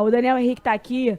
O Daniel Henrique tá aqui.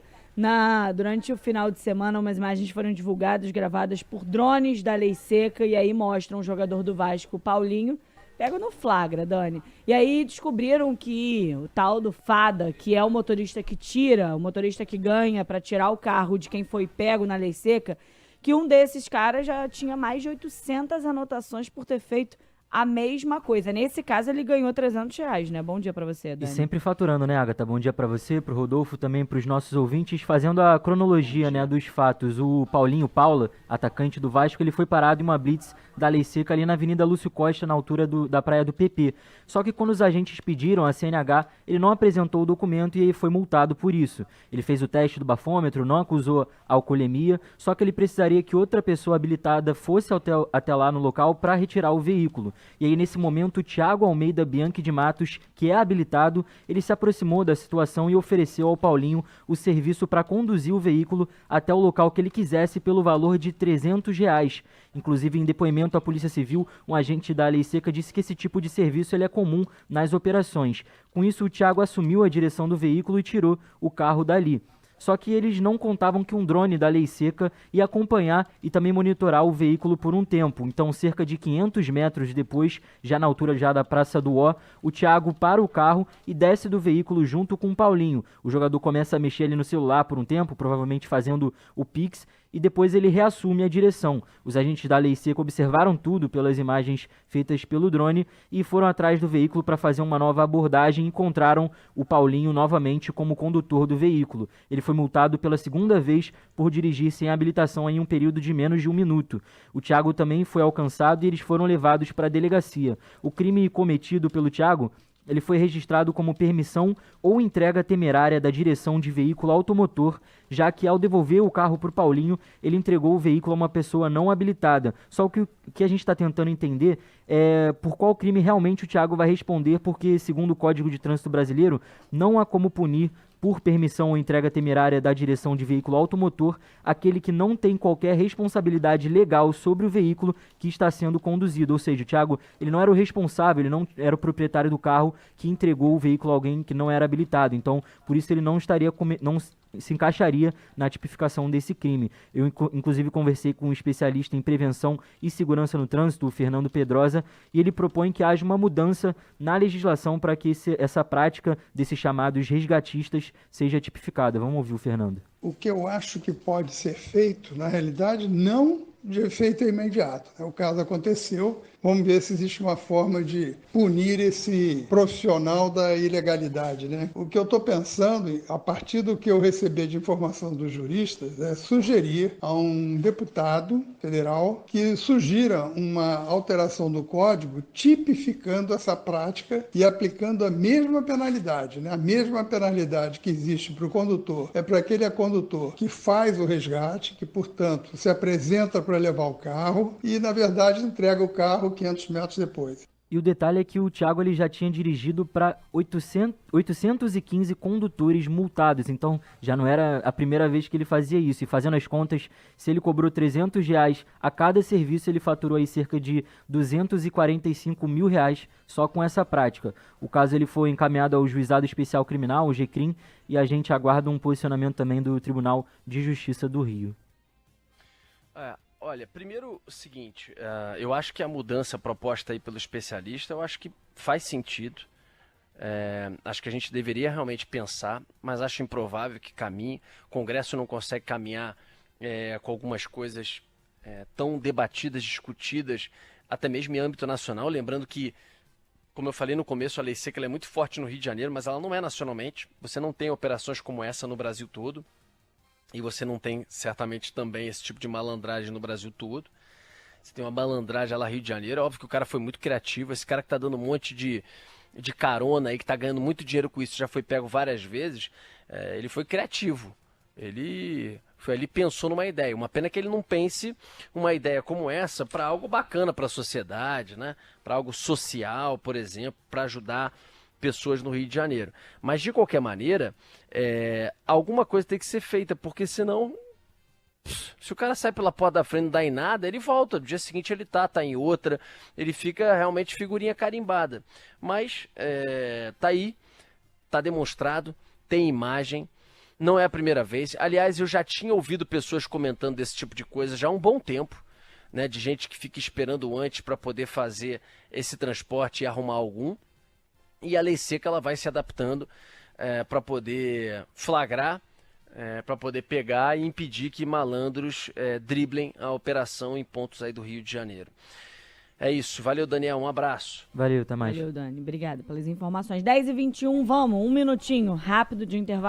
Durante o final de semana, umas imagens foram divulgadas, gravadas por drones da Lei Seca, e aí mostram o jogador do Vasco, o Paulinho, pega no flagra, Dani. E aí descobriram que o tal do Fada, que é o motorista que tira, o motorista que ganha para tirar o carro de quem foi pego na Lei Seca, que um desses caras já tinha mais de 800 anotações por ter feito a mesma coisa. Nesse caso, ele ganhou R$ 300, né? Bom dia pra você, Dani. E sempre faturando, né, Agatha? Bom dia pra você, pro Rodolfo, também pros nossos ouvintes. Fazendo a cronologia, né, dos fatos. O Paulinho Paula, atacante do Vasco, ele foi parado em uma blitz da Lei Seca ali na Avenida Lúcio Costa, na altura da Praia do PP. Só que quando os agentes pediram a CNH, ele não apresentou o documento e foi multado por isso. Ele fez o teste do bafômetro, não acusou alcoolemia, só que ele precisaria que outra pessoa habilitada fosse até lá no local para retirar o veículo. E aí, nesse momento, o Thiago Almeida Bianchi de Matos, que é habilitado, ele se aproximou da situação e ofereceu ao Paulinho o serviço para conduzir o veículo até o local que ele quisesse pelo valor de R$ 300. Inclusive, em depoimento à Polícia Civil, um agente da Lei Seca disse que esse tipo de serviço ele é comum nas operações. Com isso, o Thiago assumiu a direção do veículo e tirou o carro dali. Só que eles não contavam que um drone da Lei Seca ia acompanhar e também monitorar o veículo por um tempo. Então, cerca de 500 metros depois, já na altura já da Praça do Ó, o Thiago para o carro e desce do veículo junto com o Paulinho. O jogador começa a mexer ali no celular por um tempo, provavelmente fazendo o Pix, e depois ele reassume a direção. Os agentes da Lei Seca observaram tudo pelas imagens feitas pelo drone e foram atrás do veículo para fazer uma nova abordagem e encontraram o Paulinho novamente como condutor do veículo. Ele foi multado pela segunda vez por dirigir sem habilitação em um período de menos de 1 minuto. O Thiago também foi alcançado e eles foram levados para a delegacia. O crime cometido pelo Thiago, ele foi registrado como permissão ou entrega temerária da direção de veículo automotor, já que ao devolver o carro para o Paulinho, ele entregou o veículo a uma pessoa não habilitada. Só que o que a gente está tentando entender é por qual crime realmente o Thiago vai responder, porque, segundo o Código de Trânsito Brasileiro, não há como punir por permissão ou entrega temerária da direção de veículo automotor aquele que não tem qualquer responsabilidade legal sobre o veículo que está sendo conduzido. Ou seja, o Thiago, ele não era o responsável, ele não era o proprietário do carro que entregou o veículo a alguém que não era habilitado. Então, por isso ele não se encaixaria na tipificação desse crime. Eu, inclusive, conversei com um especialista em prevenção e segurança no trânsito, o Fernando Pedrosa, e ele propõe que haja uma mudança na legislação para que essa prática desses chamados resgatistas seja tipificada. Vamos ouvir o Fernando. O que eu acho que pode ser feito, na realidade, não de efeito imediato, né? O caso aconteceu, vamos ver se existe uma forma de punir esse profissional da ilegalidade, né? O que eu estou pensando, a partir do que eu recebi de informação dos juristas, é sugerir a um deputado federal que sugira uma alteração do código tipificando essa prática e aplicando a mesma penalidade, né? A mesma penalidade que existe para o condutor é para aquele condutor que faz o resgate, que, portanto, se apresenta para levar o carro e, na verdade, entrega o carro 500 metros depois. E o detalhe é que o Thiago ele já tinha dirigido para 815 condutores multados, então já não era a primeira vez que ele fazia isso. E fazendo as contas, se ele cobrou R$ 300 a cada serviço, ele faturou aí cerca de R$ 245 mil só com essa prática. O caso ele foi encaminhado ao Juizado Especial Criminal, o GCRIM, e a gente aguarda um posicionamento também do Tribunal de Justiça do Rio. Olha, primeiro o seguinte, eu acho que a mudança proposta aí pelo especialista, eu acho que faz sentido. Acho que a gente deveria realmente pensar, mas acho improvável que caminhe. O Congresso não consegue caminhar com algumas coisas tão debatidas, discutidas, até mesmo em âmbito nacional. Lembrando que, como eu falei no começo, a Lei Seca ela é muito forte no Rio de Janeiro, mas ela não é nacionalmente. Você não tem operações como essa no Brasil todo. E você não tem, certamente, também esse tipo de malandragem no Brasil todo. Você tem uma malandragem lá no Rio de Janeiro. Óbvio que o cara foi muito criativo. Esse cara que tá dando um monte de carona aí, que tá ganhando muito dinheiro com isso, já foi pego várias vezes. Ele foi criativo. Ele foi ali, pensou numa ideia. Uma pena que ele não pense uma ideia como essa para algo bacana para a sociedade, né? Para algo social, por exemplo, para ajudar pessoas no Rio de Janeiro. Mas, de qualquer maneira, alguma coisa tem que ser feita, porque senão, se o cara sai pela porta da frente e não dá em nada, ele volta. No dia seguinte ele tá em outra, ele fica realmente figurinha carimbada. Mas tá aí, tá demonstrado, tem imagem, não é a primeira vez. Aliás, eu já tinha ouvido pessoas comentando desse tipo de coisa já há um bom tempo, né, de gente que fica esperando antes para poder fazer esse transporte e arrumar algum. E a lei seca ela vai se adaptando para poder flagrar, para poder pegar e impedir que malandros driblem a operação em pontos aí do Rio de Janeiro. É isso. Valeu, Daniel. Um abraço. Valeu, até mais. Valeu, Dani. Obrigada pelas informações. 10h21, vamos. Um minutinho rápido de intervalo.